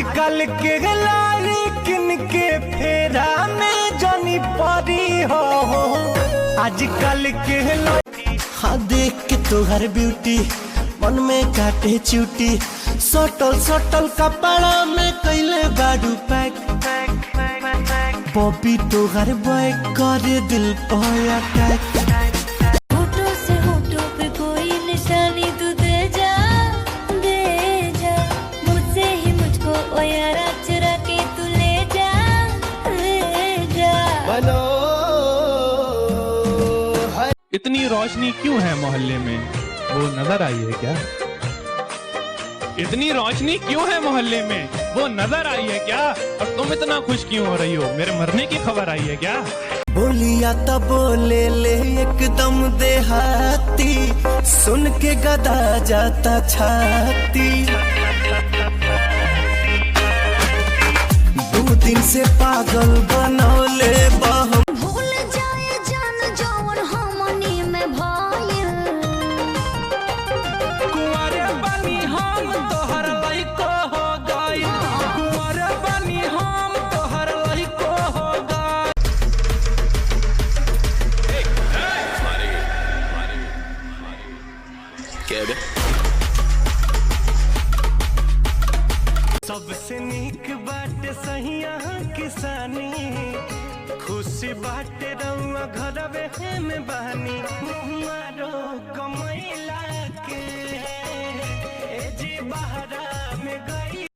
आजकल के लारी किन के फेरा में जानी परी हो। आजकल के हाँ देख के तोहर ब्यूटी मन में काटे चूटी, सटल सटल कपड़ा में कैले बाडू पैक। बॉबी तोहर बैक करे दिल पर अटैक। होठों से होठों पे कोई निशानी तू दे जा मुझसे ही मुझको ओ यारा चुरा के तू ले जा बनो। इतनी रोशनी क्यों है मोहल्ले में, वो नजर आई है क्या? इतनी रोशनी क्यों है मोहल्ले में, वो नजर आई है क्या? और तुम इतना खुश क्यों हो रही हो, मेरे मरने की खबर आई है क्या? बोलिया तो बोले ले एकदम देहाती, सुन के गदा जाता छाती। 2 दिन से पागल बनौले बहम। भूल जाए जान जौन हमनी में भाईल। कुंवारे बनी हम तोहर लइको हो गई, कुंवारे बनी हम तोहर लइको हो गई। सबसे नीक बाटे सहिया किसानी, खुशी बाटे रउआ घरवे में बहानी। मारो कमैला के ए जी बहरा में